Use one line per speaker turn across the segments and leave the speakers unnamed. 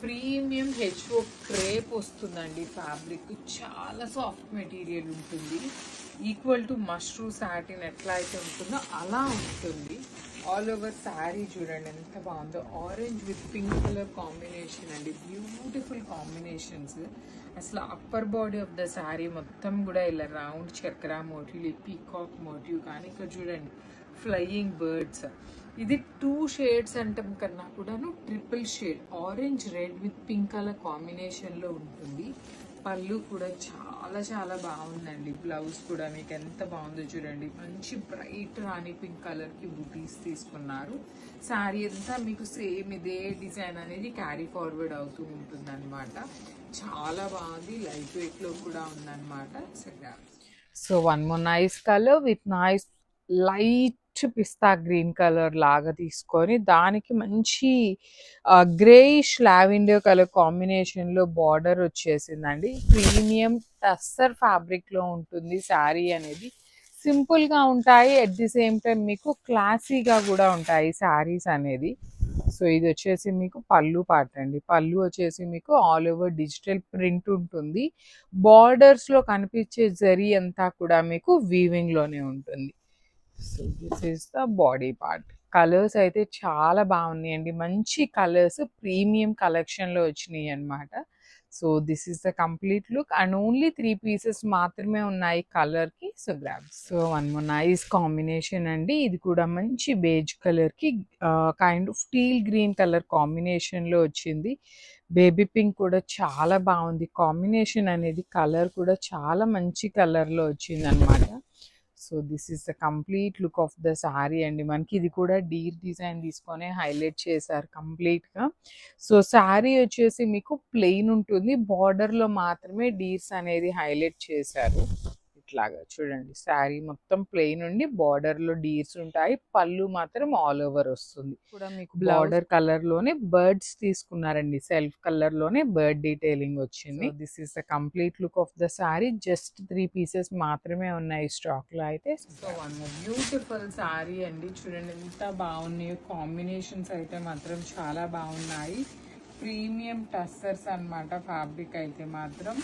Premium HO crepe వస్తుందండి. Fabric చాలా soft material ఉంటుంది. ఈక్వల్ టు మష్రూమ్ సాటిన్ ఎట్లా అయితే ఉంటుందో అలా ఉంటుంది. ఆల్ ఓవర్ శారీ చూడండి ఎంత బాగుందో. Orange with pink colour combination అండి. Beautiful combinations. అసలు upper body of the sari మొత్తం కూడా ఇలా రౌండ్ చక్ర మోటివ్, పీకాక్ మోటివ్, కానీ ఇక్కడ చూడండి ఫ్లయింగ్ బర్డ్స్. ఇది 2 షేడ్స్ అంటాం కన్నా కూడాను triple shade orange red with pink colour కాంబినేషన్లో ఉంటుంది. పళ్ళు కూడా చాలా చాలా బాగుందండి. బ్లౌజ్ కూడా మీకు ఎంత బాగుందో చూడండి. మంచి బ్రైట్ రాణి పింక్ కలర్కి బుటీస్ తీసుకున్నారు. శారీ అంతా మీకు సేమ్ ఇదే డిజైన్ అనేది క్యారీ ఫార్వర్డ్ అవుతూ ఉంటుంది అనమాట. చాలా బాగుంది. లైట్ వెయిట్లో కూడా ఉందన్నమాట. So one more nice colour with nice light pista green colour లాగా తీసుకొని దానికి మంచి గ్రేయిష్ లావెండర్ కలర్ కాంబినేషన్లో బార్డర్ వచ్చేసిందండి. ప్రీమియం టస్సర్ ఫ్యాబ్రిక్లో ఉంటుంది శారీ అనేది. సింపుల్గా ఉంటాయి, అట్ ది సేమ్ టైం మీకు క్లాసీగా కూడా ఉంటాయి శారీస్ అనేది. సో ఇది వచ్చేసి మీకు పళ్ళు పార్ట్ అండి. పళ్ళు వచ్చేసి మీకు ఆల్ ఓవర్ డిజిటల్ ప్రింట్ ఉంటుంది. బార్డర్స్లో కనిపించే జరీ అంతా కూడా మీకు వీవింగ్లోనే ఉంటుంది. So this is the body part. Colours అయితే చాలా బాగున్నాయండి. మంచి కలర్స్ ప్రీమియం కలెక్షన్లో వచ్చినాయి అనమాట. So this is the complete look and only 3 pieces మాత్రమే ఉన్నాయి కలర్కి. So grab. So one more nice combination అండి. ఇది కూడా మంచి బేజ్ కలర్కి kind of teal green colour కాంబినేషన్లో వచ్చింది. బేబీ పింక్ కూడా చాలా బాగుంది కాంబినేషన్ అనేది. కలర్ కూడా చాలా మంచి కలర్లో వచ్చింది అనమాట. So this is the complete look of the sari అండి. మనకి ఇది కూడా డీర్ డిజైన్ తీసుకొని హైలైట్ చేశారు కంప్లీట్గా. సో శారీ వచ్చేసి మీకు ప్లెయిన్ ఉంటుంది, బార్డర్లో మాత్రమే డీర్స్ అనేది హైలైట్ చేశారు. ఇట్లాగా చూడండి శారీ మొత్తం ప్లెయిన్ ఉండి బార్డర్లో డీర్స్ ఉంటాయి. పళ్ళు మాత్రం ఆల్ ఓవర్ వస్తుంది. కూడా మీకు బార్డర్ కలర్లోనే బర్డ్స్ తీసుకున్నారండి. సెల్ఫ్ కలర్లోనే బర్డ్ డీటెయిలింగ్ వచ్చింది. This is the complete look of the sari. Just 3 pieces మాత్రమే ఉన్నాయి స్టాక్లో అయితే. సో వన్ బ్యూటిఫుల్ శారీ అండి. చూడండి ఎంత బాగున్నాయి కాంబినేషన్స్ అయితే మాత్రం చాలా బాగున్నాయి. ప్రీమియం టస్సర్స్ అనమాట ఫ్యాబ్రిక్ అయితే మాత్రం.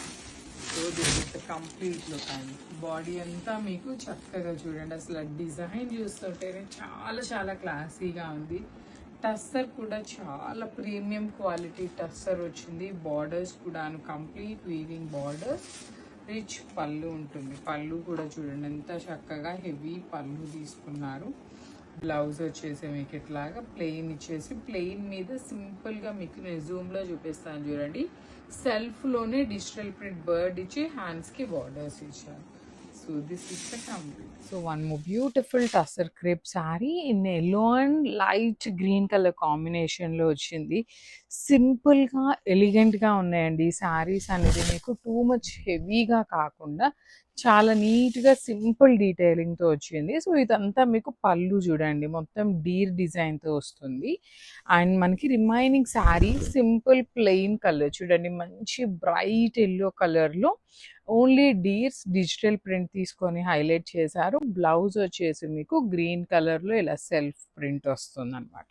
So this is the complete look అండి. బాడీ అంతా మీకు చక్కగా చూడండి. అసలు డిజైన్ చూస్తుంటేనే చాలా చాలా క్లాసీగా ఉంది. టస్సర్ కూడా చాలా ప్రీమియం క్వాలిటీ టస్సర్ వచ్చింది. బార్డర్స్ కూడా కంప్లీట్ వీవింగ్ బార్డర్స్. రిచ్ పళ్ళు ఉంటుంది. పళ్ళు కూడా చూడండి ఎంత చక్కగా హెవీ పళ్ళు తీసుకున్నారు. బ్లౌజ్ వచ్చేసి మీకు ఇట్లాగా ప్లెయిన్ ఇచ్చేసి ప్లెయిన్ మీద సింపుల్గా మీకు నేను జూమ్లో చూపిస్తాను చూడండి. సెల్ఫ్లోనే డిజిటల్ ప్రింట్ బర్డ్ ఇచ్చి హ్యాండ్స్కి బార్డర్స్ ఇచ్చారు. So this is the complete. So one more beautiful tussar crepe sari in yellow and light green colour కాంబినేషన్లో వచ్చింది. సింపుల్గా ఎలిగెంట్గా ఉన్నాయండి శారీస్ అనేది. మీకు టూ మచ్ హెవీగా కాకుండా చాలా నీట్గా సింపుల్ డీటెయిలింగ్తో వచ్చింది. సో ఇదంతా మీకు పళ్ళు చూడండి మొత్తం డీర్ డిజైన్తో వస్తుంది. అండ్ మనకి remaining sari simple plain colour చూడండి. మంచి బ్రైట్ ఎల్లో కలర్లో ఓన్లీ డీర్స్ డిజిటల్ ప్రింట్ తీసుకొని హైలైట్ చేశారు. బ్లౌజ్ వచ్చేసి మీకు గ్రీన్ కలర్లో ఇలా సెల్ఫ్ ప్రింట్ వస్తుంది అనమాట.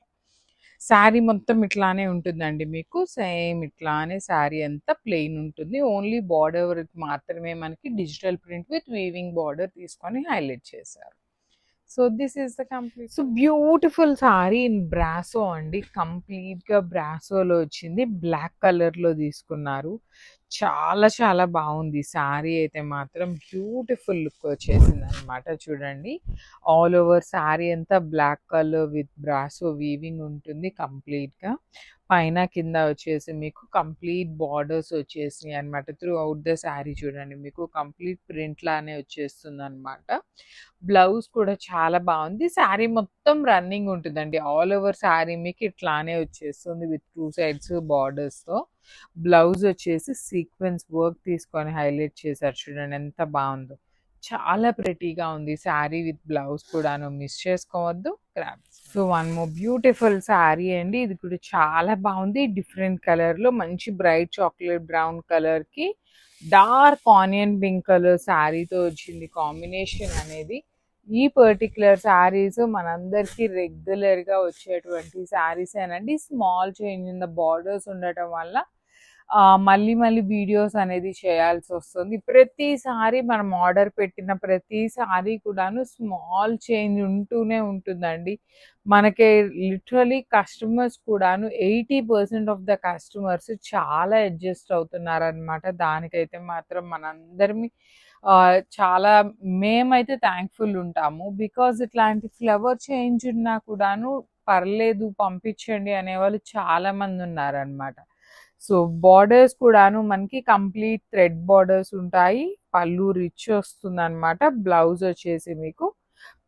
శారీ మొత్తం ఇట్లానే ఉంటుందండి. మీకు సేమ్ ఇట్లానే శారీ అంతా ప్లెయిన్ ఉంటుంది. ఓన్లీ బార్డర్ మాత్రమే మనకి digital print with weaving border తీసుకొని హైలైట్ చేశారు. So this is the complete. So beautiful sari in brasso అండి. కంప్లీట్గా బ్రాసోలో వచ్చింది. బ్లాక్ కలర్లో తీసుకున్నారు. చాలా చాలా బాగుంది శారీ అయితే మాత్రం. బ్యూటిఫుల్ లుక్ వచ్చేసింది అనమాట. చూడండి ఆల్ ఓవర్ శారీ అంతా black colour with brasso weaving ఉంటుంది కంప్లీట్గా. పైన కింద వచ్చేసి మీకు కంప్లీట్ బార్డర్స్ వచ్చేసినాయి అనమాట. త్రూ అవుట్ ద శారీ చూడండి మీకు కంప్లీట్ ప్రింట్ లానే వచ్చేస్తుంది అనమాట. బ్లౌజ్ కూడా చాలా బాగుంది. శారీ మొత్తం రన్నింగ్ ఉంటుందండి. ఆల్ ఓవర్ శారీ మీకు ఇట్లానే వచ్చేస్తుంది విత్ 2 సైడ్స్ బార్డర్స్తో. బ్లౌజ్ వచ్చేసి సీక్వెన్స్ వర్క్ తీసుకొని హైలైట్ చేశారు. చూడండి ఎంత బాగుందో. చాలా ప్రెటీగా ఉంది శారీ విత్ బ్లౌజ్ కూడాను. మిస్ చేసుకోవద్దు. So one more beautiful sari అండి. ఇది కూడా చాలా బాగుంది. డిఫరెంట్ కలర్లో మంచి బ్రైట్ చాక్లెట్ బ్రౌన్ కలర్కి డార్క్ ఆనియన్ పింక్ కలర్ శారీతో వచ్చింది కాంబినేషన్ అనేది. ఈ పర్టిక్యులర్ శారీస్ మనందరికీ రెగ్యులర్గా వచ్చేటువంటి శారీస్ ఏనండి. Small change in the borders ఉండటం వల్ల మళ్ళీ మళ్ళీ వీడియోస్ అనేది చేయాల్సి వస్తుంది. ప్రతిసారి మనం ఆర్డర్ పెట్టిన ప్రతిసారి కూడాను స్మాల్ చేంజ్ ఉంటూనే ఉంటుందండి. మనకి లిటరలీ కస్టమర్స్ కూడాను 80% ఆఫ్ ద కస్టమర్స్ చాలా అడ్జస్ట్ అవుతున్నారనమాట. దానికైతే మాత్రం మనందరిమి చాలా మేమైతే థ్యాంక్ఫుల్ ఉంటాము. బికాజ్ ఇట్లాంటి ఫ్లవర్ చేంజ్ ఉన్నా కూడాను పర్లేదు పంపించండి అనేవాళ్ళు చాలా మంది ఉన్నారనమాట. సో బార్డర్స్ కూడాను మనకి కంప్లీట్ థ్రెడ్ బార్డర్స్ ఉంటాయి. పళ్ళు రిచ్ వస్తుందన్నమాట. బ్లౌజ్ వచ్చేసి మీకు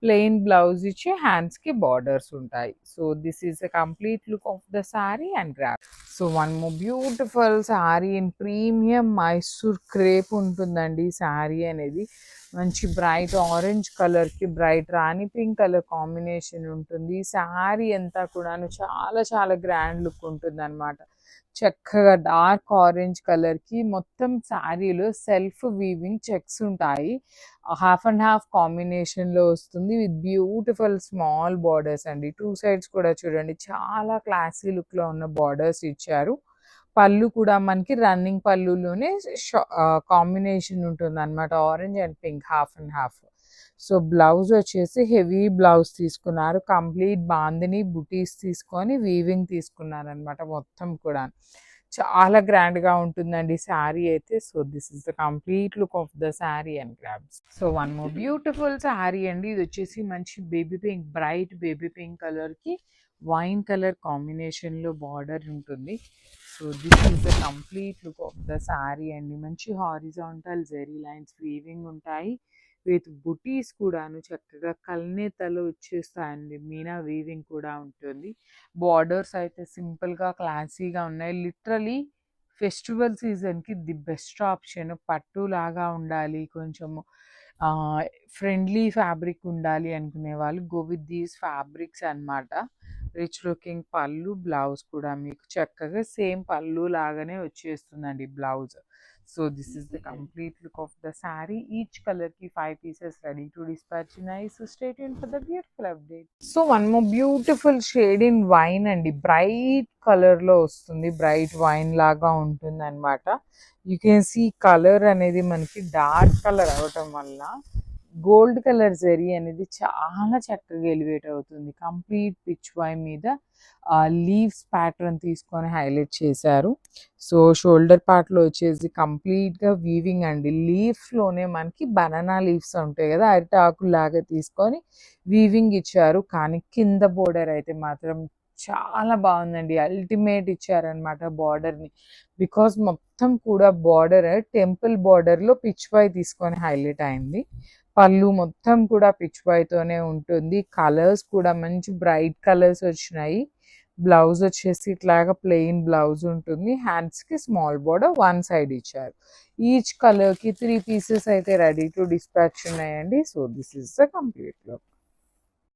ప్లెయిన్ బ్లౌజ్ ఇచ్చి హ్యాండ్స్కి బార్డర్స్ ఉంటాయి. So this is the complete look of the sari and grab. So one more beautiful sari in premium Mysore crepe ఉంటుందండి. శారీ అనేది మంచి బ్రైట్ ఆరెంజ్ కలర్కి బ్రైట్ రాణి పింక్ కలర్ కాంబినేషన్ ఉంటుంది. శారీ అంతా కూడాను చాలా చాలా గ్రాండ్ లుక్ ఉంటుంది అనమాట. చక్కగా డార్క్ ఆరెంజ్ కలర్కి మొత్తం శారీలో సెల్ఫ్ వీవింగ్ చెక్స్ ఉంటాయి. హాఫ్ అండ్ హాఫ్ కాంబినేషన్లో వస్తుంది విత్ బ్యూటిఫుల్ స్మాల్ బార్డర్స్ అండి. టూ సైడ్స్ కూడా చూడండి చాలా క్లాసీ లుక్లో ఉన్న బార్డర్స్ ఇచ్చారు. పళ్ళు కూడా మనకి రన్నింగ్ పళ్ళులోనే కాంబినేషన్ ఉంటుంది అనమాట. Orange and pink half and half. So blouse వచ్చేసి హెవీ బ్లౌజ్ తీసుకున్నారు. కంప్లీట్ బాందిని బుటీస్ తీసుకొని వీవింగ్ తీసుకున్నారనమాట మొత్తం కూడా. చాలా గ్రాండ్గా ఉంటుందండి శారీ అయితే. So this is the complete look of the sari and grabs. So one more beautiful sari అండి. ఇది వచ్చేసి మంచి baby pink bright baby pink కలర్కి వైన్ కలర్ కాంబినేషన్లో బార్డర్ ఉంటుంది. So this is the complete look of the sari అండి. మంచి హారిజాంటల్ జెరీ లైన్స్ వీవింగ్ ఉంటాయి విత్ బుటీస్ కూడాను చక్కగా కల్నేతలో వచ్చేస్తాయండి. మీనా వీవింగ్ కూడా ఉంటుంది. బార్డర్స్ అయితే సింపుల్గా క్లాసీగా ఉన్నాయి. లిటరలీ ఫెస్టివల్ సీజన్కి ది బెస్ట్ ఆప్షన్. పట్టులాగా ఉండాలి, కొంచెము ఫ్రెండ్లీ ఫ్యాబ్రిక్ ఉండాలి అనుకునే వాళ్ళు గో విత్ దీస్ ఫ్యాబ్రిక్స్ అనమాట. రిచ్ లుకింగ్ పళ్ళు, బ్లౌజ్ కూడా మీకు చక్కగా సేమ్ పళ్ళు లాగానే వచ్చేస్తుందండి blouse. So this is the complete look of the saree. Each color ki 5 pieces ready to dispatch. Nice. So stay tuned for the beautiful update. So one more beautiful shade in wine and bright color lo vastundi. Bright wine laga untundi anamata. You can see color anedi manaki dark color avatam valla gold colour zari అనేది చాలా చక్కగా elevate అవుతుంది. Complete pitch wine మీద leaves pattern తీసుకొని highlight చేశారు. So shoulder పార్ట్లో వచ్చేసి కంప్లీట్గా వీవింగ్ అండి. లీవ్స్లోనే మనకి బనానా లీవ్స్ ఉంటాయి కదా, అరటి ఆకులాగా తీసుకొని వీవింగ్ ఇచ్చారు. కానీ కింద బోర్డర్ అయితే మాత్రం చాలా బాగుందండి. అల్టిమేట్ ఇచ్చారనమాట బార్డర్ని. బికాస్ మొత్తం కూడా బార్డర్ టెంపుల్ బార్డర్లో పిచ్ వై తీసుకొని హైలైట్ అయింది. పళ్ళు మొత్తం కూడా పిచ్ వైతోనే ఉంటుంది. కలర్స్ కూడా మంచి బ్రైట్ కలర్స్ వచ్చినాయి. బ్లౌజ్ వచ్చేసి ఇట్లాగా ప్లెయిన్ బ్లౌజ్ ఉంటుంది. హ్యాండ్స్కి స్మాల్ బోర్డర్ వన్ సైడ్ ఇచ్చారు. ఈచ్ కలర్కి 3 pieces అయితే రెడీ టు డిస్పాచ్ ఉన్నాయండి. So this is the complete look.